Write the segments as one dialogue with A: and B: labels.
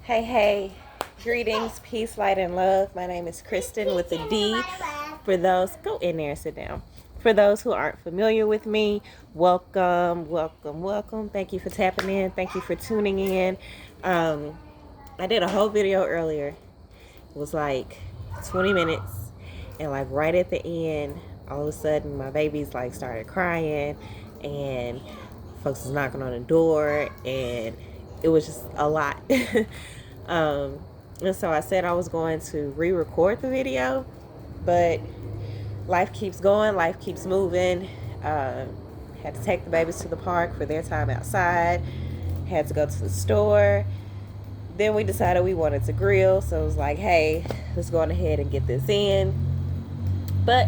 A: Hey, greetings, peace, light, and love. My name is Kristen with a D. For those, go in there and sit down. For those who aren't familiar with me, welcome. Thank you for tapping in. Thank you for tuning in. I did a whole video earlier. It was like 20 minutes. And like right at the end, all of a sudden my babies like started crying and folks was knocking on the door and it was just a lot. um, and so I said I was going to re-record the video, but life keeps going, life keeps moving. Had to take the babies to the park for their time outside, had to go to the store. Then we decided we wanted to grill, so it was like, hey, let's go on ahead and get this in. But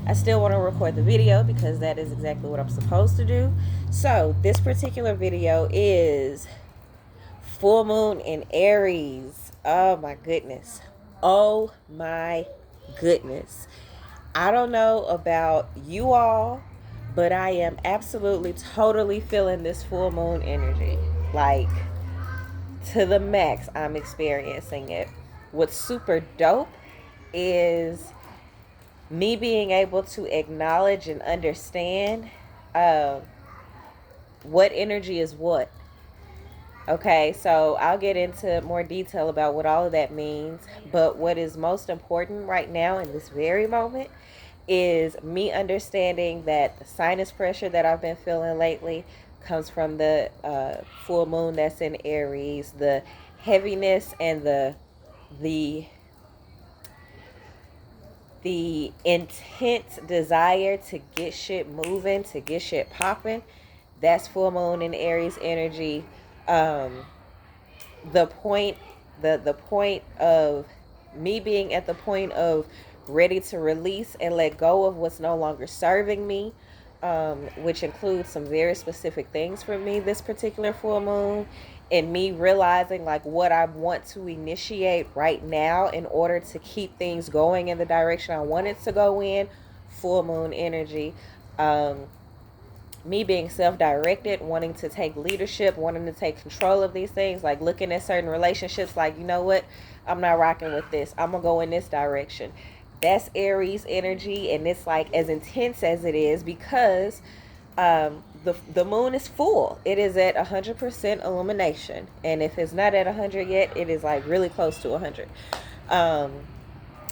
A: I still want to record the video because that is exactly what I'm supposed to do. So this particular video is full moon in Aries. Oh my goodness. Oh my goodness. I don't know about you all, but I am absolutely totally feeling this full moon energy. Like to the max, I'm experiencing it. What's super dope is me being able to acknowledge and understand what energy is what. Okay, so I'll get into more detail about what all of that means. But what is most important right now in this very moment is me understanding that the sinus pressure that I've been feeling lately comes from the full moon that's in Aries, the heaviness and the intense desire to get shit moving, to get shit popping. That's full moon in Aries energy. The point of me being at the point of ready to release and let go of what's no longer serving me, which includes some very specific things for me this particular full moon, and me realizing like what I want to initiate right now in order to keep things going in the direction I want it to go in. Full moon energy. Me being self-directed, wanting to take leadership, wanting to take control of these things, like looking at certain relationships like, you know what, I'm not rocking with this, I'm gonna go in this direction. That's Aries energy, and it's like as intense as it is because the moon is full. It is at 100% illumination, and if it's not at 100 yet, it is like really close to 100.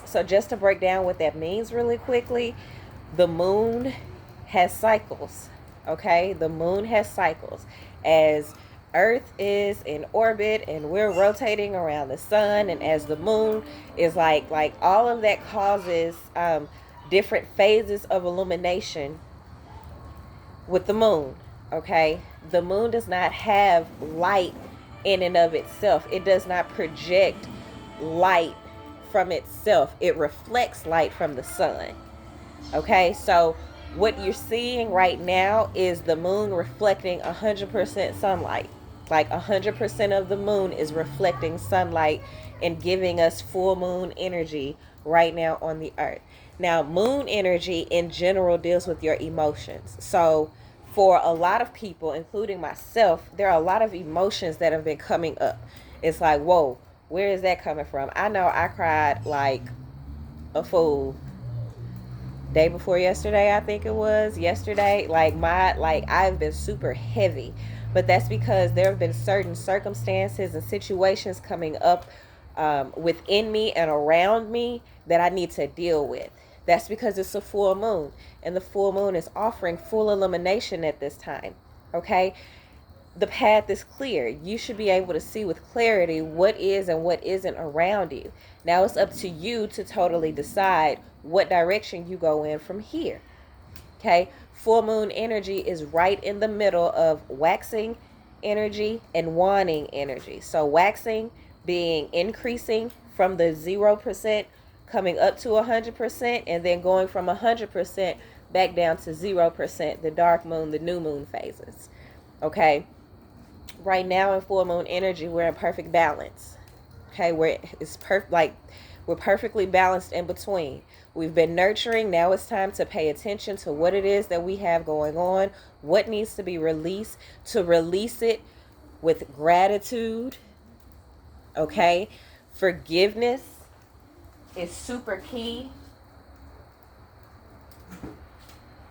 A: So just to break down what that means really quickly, the moon has cycles. Okay, the moon has cycles. As Earth is in orbit and we're rotating around the sun, and as the moon is like all of that causes different phases of illumination with the moon. Okay, the moon does not have light in and of itself. It does not project light from itself. It reflects light from the sun. Okay, so what you're seeing right now is the moon reflecting 100% sunlight. Like 100% of the moon is reflecting sunlight and giving us full moon energy right now on the earth. Now, moon energy in general deals with your emotions. So for a lot of people, including myself, there are a lot of emotions that have been coming up. It's like, whoa, where is that coming from? I know I cried like a fool day before yesterday. I think it was yesterday. I've been super heavy, but that's because there have been certain circumstances and situations coming up within me and around me that I need to deal with. That's because it's a full moon, and the full moon is offering full illumination at this time. Okay, the path is clear. You should be able to see with clarity what is and what isn't around you. Now it's up to you to totally decide what direction you go in from here. Okay, full moon energy is right in the middle of waxing energy and waning energy. So waxing being increasing from the 0% coming up to 100%, and then going from 100% back down to 0%, the dark moon, the new moon phases. Okay, right now in full moon energy, we're in perfect balance. Okay, we're perfectly balanced in between. We've been nurturing. Now it's time to pay attention to what it is that we have going on, what needs to be released, to release it with gratitude, Okay? Forgiveness is super key.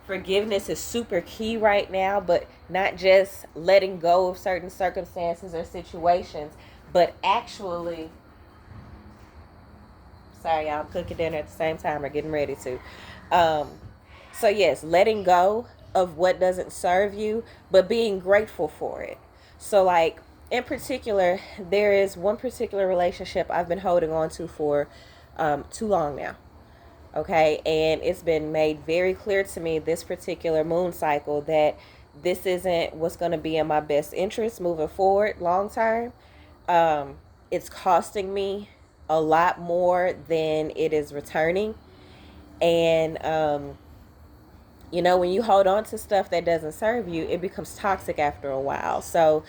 A: Forgiveness is super key right now, but not just letting go of certain circumstances or situations, but actually, sorry, y'all, I'm cooking dinner at the same time or getting ready to. So yes, letting go of what doesn't serve you, but being grateful for it. So like in particular, there is one particular relationship I've been holding on to for too long now. Okay, and it's been made very clear to me this particular moon cycle that this isn't what's going to be in my best interest moving forward long term. It's costing me a lot more than it is returning. And you know, when you hold on to stuff that doesn't serve you, it becomes toxic after a while. So,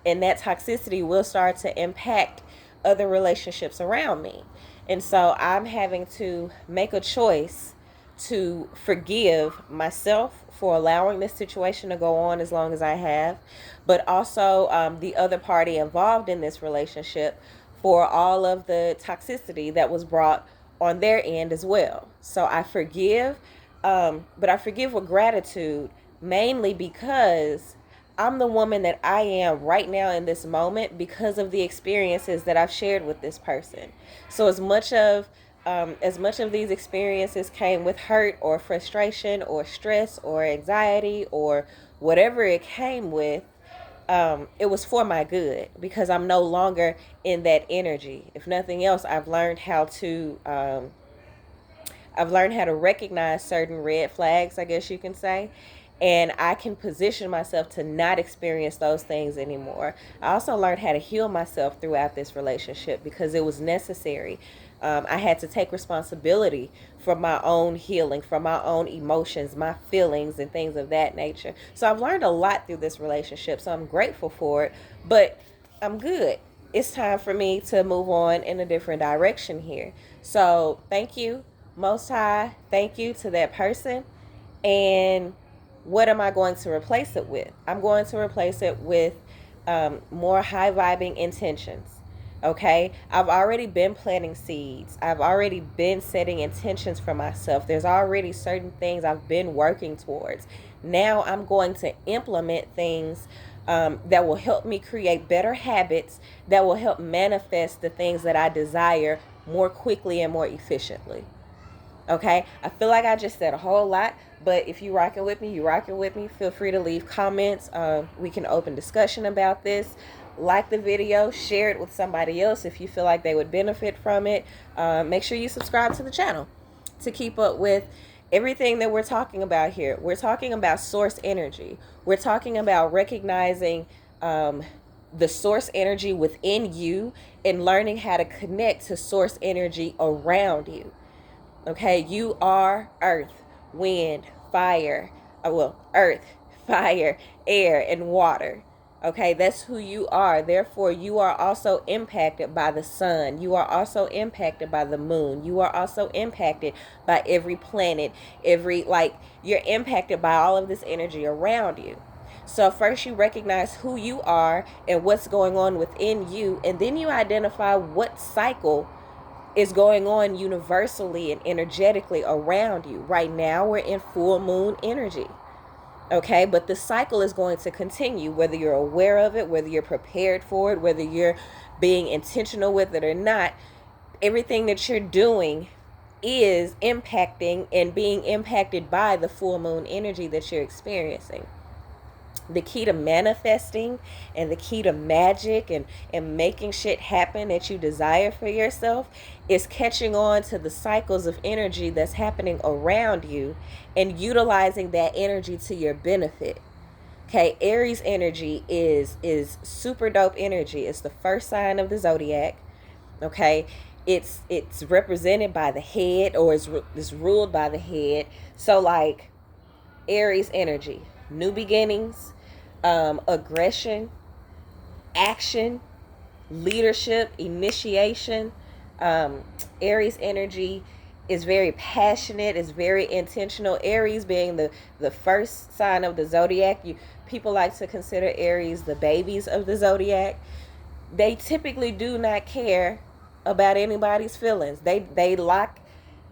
A: and that toxicity will start to impact other relationships around me. And so I'm having to make a choice to forgive myself for allowing this situation to go on as long as I have, but also the other party involved in this relationship for all of the toxicity that was brought on their end as well. So I forgive, but I forgive with gratitude, mainly because I'm the woman that I am right now in this moment because of the experiences that I've shared with this person. So as much of these experiences came with hurt or frustration or stress or anxiety or whatever it came with, it was for my good because I'm no longer in that energy. If nothing else, I've learned how to recognize certain red flags, I guess you can say, and I can position myself to not experience those things anymore. I also learned how to heal myself throughout this relationship because it was necessary. I had to take responsibility for my own healing, for my own emotions, my feelings, and things of that nature. So I've learned a lot through this relationship, so I'm grateful for it, but I'm good. It's time for me to move on in a different direction here. So thank you, Most High. Thank you to that person. And what am I going to replace it with? I'm going to replace it with more high vibing intentions. Okay, I've already been planting seeds. I've already been setting intentions for myself. There's already certain things I've been working towards. Now I'm going to implement things that will help me create better habits that will help manifest the things that I desire more quickly and more efficiently. Okay, I feel like I just said a whole lot, but if you're rocking with me, feel free to leave comments. We can open discussion about this. Like the video, share it with somebody else if you feel like they would benefit from it. Make sure you subscribe to the channel to keep up with everything that we're talking about here. We're talking about source energy. We're talking about recognizing the source energy within you and learning how to connect to source energy around you. Okay, you are earth, wind, fire, earth, fire, air, and water. Okay, that's who you are. Therefore, you are also impacted by the sun. You are also impacted by the moon. You are also impacted by every planet, you're impacted by all of this energy around you. So first you recognize who you are and what's going on within you, and then you identify what cycle is going on universally and energetically around you. Right now, we're in full moon energy. Okay, but the cycle is going to continue, whether you're aware of it, whether you're prepared for it, whether you're being intentional with it or not. Everything that you're doing is impacting and being impacted by the full moon energy that you're experiencing. The key to manifesting and the key to magic and making shit happen that you desire for yourself is catching on to the cycles of energy that's happening around you and utilizing that energy to your benefit. Okay, Aries energy is super dope energy. It's the first sign of the zodiac. Okay, it's represented by the head, or is ruled by the head. So like Aries energy, new beginnings, aggression, action, leadership, initiation. Aries energy is very passionate, is very intentional. Aries being the first sign of the zodiac. People like to consider Aries the babies of the zodiac. they typically do not care about anybody's feelings. They lock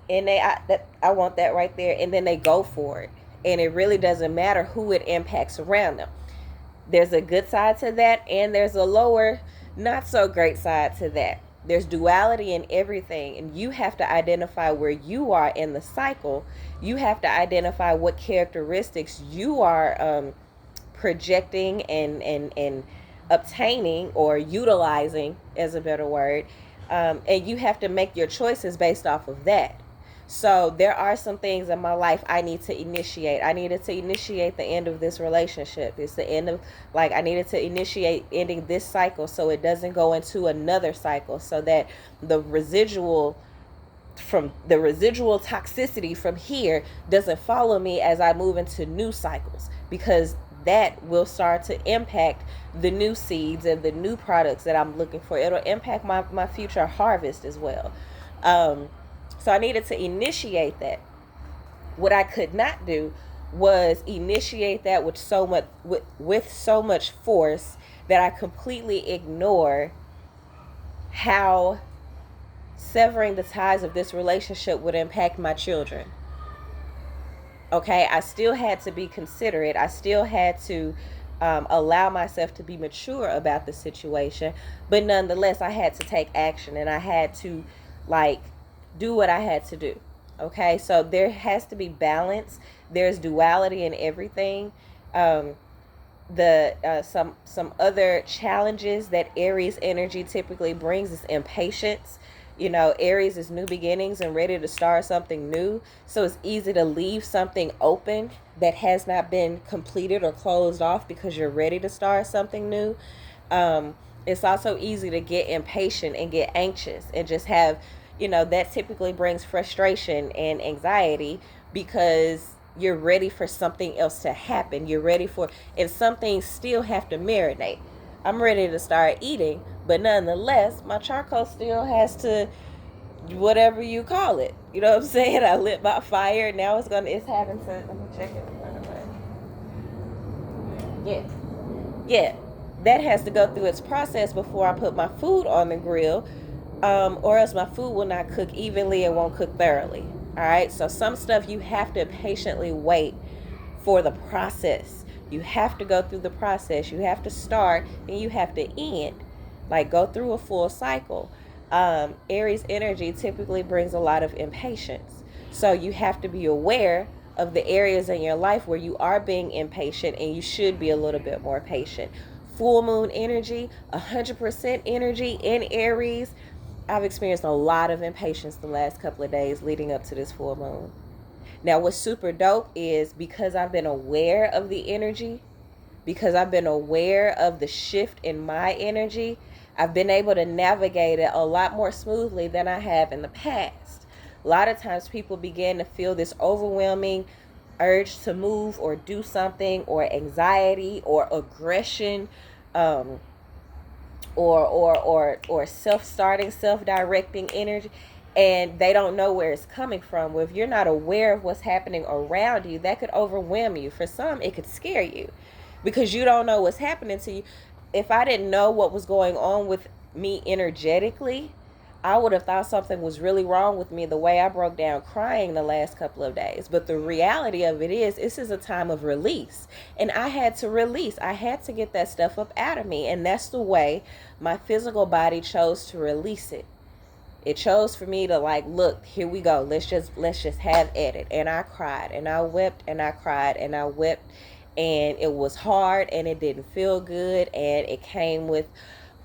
A: and I want that right there, and then they go for it, and it really doesn't matter who it impacts around them. There's a good side to that, and there's a lower, not so great side to that. There's duality in everything, and you have to identify where you are in the cycle. You have to identify what characteristics you are projecting and obtaining or utilizing, as a better word, and you have to make your choices based off of that. So there are some things in my life I need to initiate. I needed to initiate the end of this relationship. It's the end of, like, I needed to initiate ending this cycle so it doesn't go into another cycle, so that the residual toxicity from here doesn't follow me as I move into new cycles, because that will start to impact the new seeds and the new products that I'm looking for. It'll impact my future harvest as well. So I needed to initiate that. What I could not do was initiate that with so much force that I completely ignore how severing the ties of this relationship would impact my children. Okay, I still had to be considerate. I still had to allow myself to be mature about the situation, but nonetheless, I had to take action, and I had to, like, do what I had to do. Okay, so there has to be balance. There's duality in everything. Some other challenges that Aries energy typically brings is impatience. You know, Aries is new beginnings and ready to start something new. So it's easy to leave something open that has not been completed or closed off because you're ready to start something new. It's also easy to get impatient and get anxious and just have, that typically brings frustration and anxiety because you're ready for something else to happen. You're ready for, and some things still have to marinate. I'm ready to start eating, but nonetheless, my charcoal still has to, whatever you call it. You know what I'm saying? I lit my fire. Now it's having to, let me check it. Yeah. Yeah. That has to go through its process before I put my food on the grill, or else my food will not cook evenly and won't cook thoroughly. All right. So some stuff you have to patiently wait for the process. You have to go through the process. You have to start and you have to end. Like, go through a full cycle. Aries energy typically brings a lot of impatience. So you have to be aware of the areas in your life where you are being impatient, and you should be a little bit more patient. Full moon energy, 100% energy in Aries. I've experienced a lot of impatience the last couple of days leading up to this full moon. Now, what's super dope is, because I've been aware of the energy, because I've been aware of the shift in my energy, I've been able to navigate it a lot more smoothly than I have in the past. A lot of times people begin to feel this overwhelming urge to move or do something, or anxiety or aggression, or self-starting, self-directing energy, and they don't know where it's coming from. Well, if you're not aware of what's happening around you, that could overwhelm you. For some, it could scare you because you don't know what's happening to you. If I didn't know what was going on with me energetically, I would have thought something was really wrong with me the way I broke down crying the last couple of days. But the reality of it is, this is a time of release. And I had to release. I had to get that stuff up out of me. And that's the way my physical body chose to release it. It chose for me to, like, look, here we go. Let's just have at it. And I cried and I wept and I cried and I wept. And it was hard and it didn't feel good. And it came with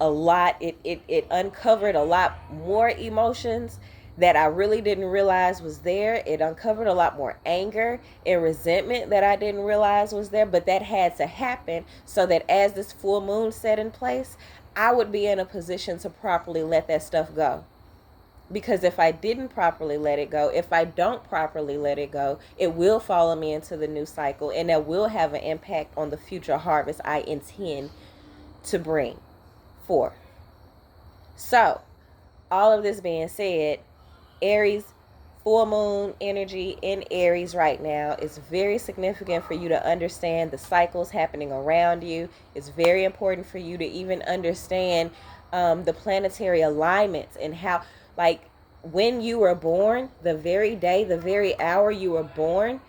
A: a lot. It uncovered a lot more emotions that I really didn't realize was there. It uncovered a lot more anger and resentment that I didn't realize was there. But that had to happen so that as this full moon set in place, I would be in a position to properly let that stuff go. Because if I didn't properly let it go, if I don't properly let it go, it will follow me into the new cycle, and that will have an impact on the future harvest I intend to bring forth. So, all of this being said, Aries, full moon energy in Aries right now is very significant for you to understand the cycles happening around you. It's very important for you to even understand the planetary alignments and how, like, when you were born, the very day, the very hour you were born,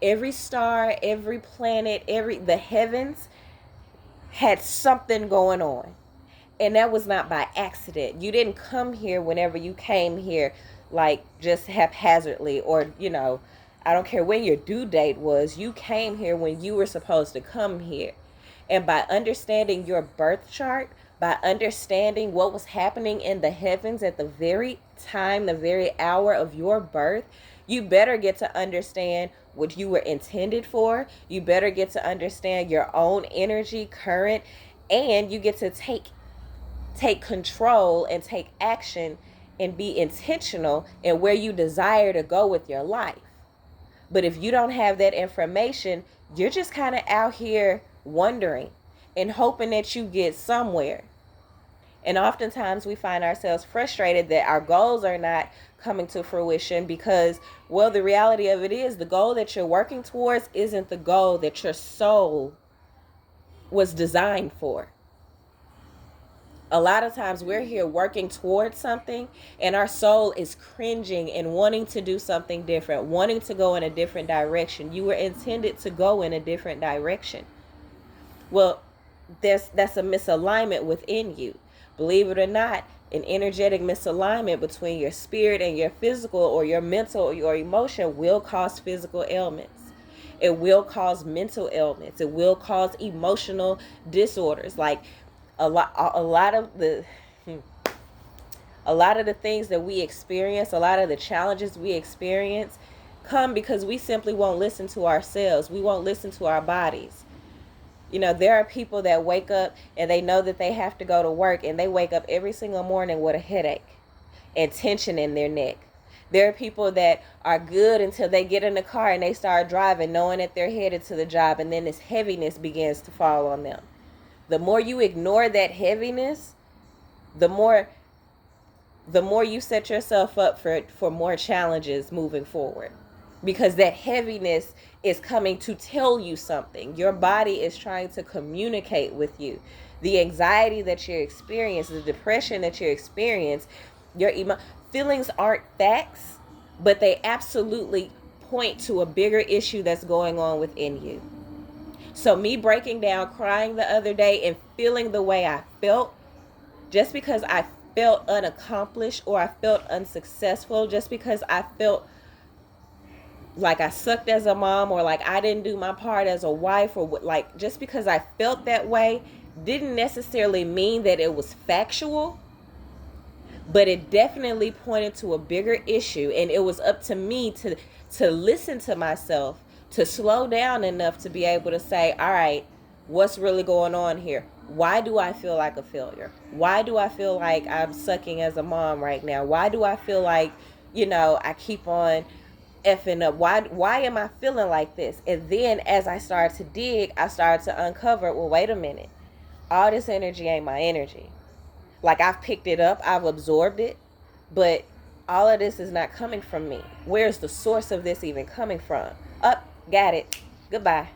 A: every star, every planet, the heavens had something going on. And that was not by accident. You didn't come here whenever you came here, like just haphazardly, or, I don't care when your due date was. You came here when you were supposed to come here. And by understanding your birth chart, by understanding what was happening in the heavens at the very time, the very hour of your birth, you better get to understand what you were intended for. You better get to understand your own energy, current, and you get to take control and take action and be intentional in where you desire to go with your life. But if you don't have that information, you're just kind of out here wondering and hoping that you get somewhere. And oftentimes we find ourselves frustrated that our goals are not coming to fruition because, well, the reality of it is the goal that you're working towards isn't the goal that your soul was designed for. A lot of times we're here working towards something and our soul is cringing and wanting to do something different, wanting to go in a different direction. You were intended to go in a different direction. Well, that's a misalignment within you. Believe it or not, an energetic misalignment between your spirit and your physical or your mental or your emotion will cause physical ailments. It will cause mental ailments. It will cause emotional disorders. Like a lot of the things that we experience, a lot of the challenges we experience come because we simply won't listen to ourselves. We won't listen to our bodies. There are people that wake up and they know that they have to go to work and they wake up every single morning with a headache and tension in their neck. There are people that are good until they get in the car and they start driving knowing that they're headed to the job, and then this heaviness begins to fall on them. The more you ignore that heaviness, the more you set yourself up for more challenges moving forward. Because that heaviness is coming to tell you something. Your body is trying to communicate with you. The anxiety that you experience, the depression that you experience, your feelings aren't facts, but they absolutely point to a bigger issue that's going on within you. So me breaking down, crying the other day and feeling the way I felt, just because I felt unaccomplished or I felt unsuccessful, just because I felt like I sucked as a mom or like I didn't do my part as a wife, or like just because I felt that way didn't necessarily mean that it was factual, but it definitely pointed to a bigger issue. And it was up to me to listen to myself, to slow down enough to be able to say, all right, what's really going on here? Why do I feel like a failure? Why do I feel like I'm sucking as a mom right now? Why do I feel like, I keep on effing up? Why am I feeling like this? And then as I started to dig, I started to uncover, well, wait a minute. All this energy ain't my energy. Like, I've picked it up, I've absorbed it, but all of this is not coming from me. Where's the source of this even coming from? Got it. Goodbye.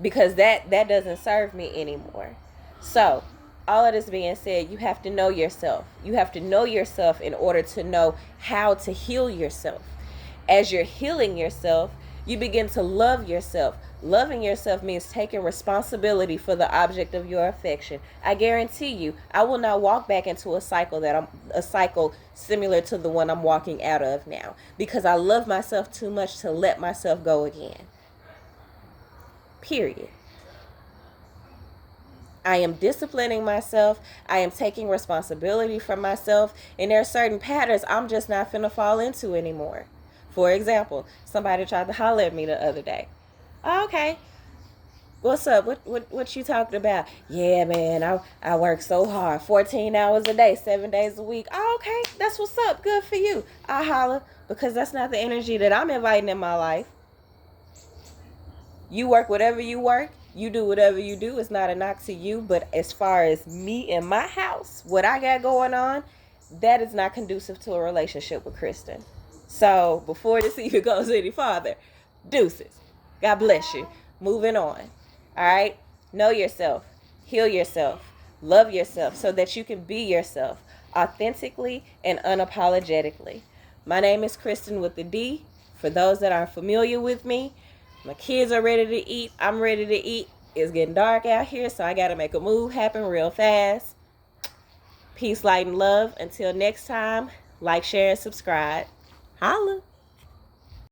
A: Because that doesn't serve me anymore. So, all of this being said, you have to know yourself. You have to know yourself in order to know how to heal yourself. As you're healing yourself, you begin to love yourself. Loving yourself means taking responsibility for the object of your affection. I guarantee you, I will not walk back into a cycle similar to the one I'm walking out of now, because I love myself too much to let myself go again. Period. I am disciplining myself. I am taking responsibility for myself. And there are certain patterns I'm just not finna fall into anymore. For example, somebody tried to holler at me the other day. Oh, okay. What's up? What you talking about? Yeah, man, I work so hard. 14 hours a day, 7 days a week. Oh, okay. That's what's up. Good for you. I holler, because that's not the energy that I'm inviting in my life. You work whatever you work. You do whatever you do. It's not a knock to you. But as far as me and my house, what I got going on, that is not conducive to a relationship with Kristen. So before this even goes any farther, deuces. God bless you. Moving on. All right. Know yourself. Heal yourself. Love yourself so that you can be yourself authentically and unapologetically. My name is Kristen with the D. For those that aren't familiar with me, my kids are ready to eat. I'm ready to eat. It's getting dark out here, so I got to make a move happen real fast. Peace, light, and love. Until next time, like, share, and subscribe. Holla.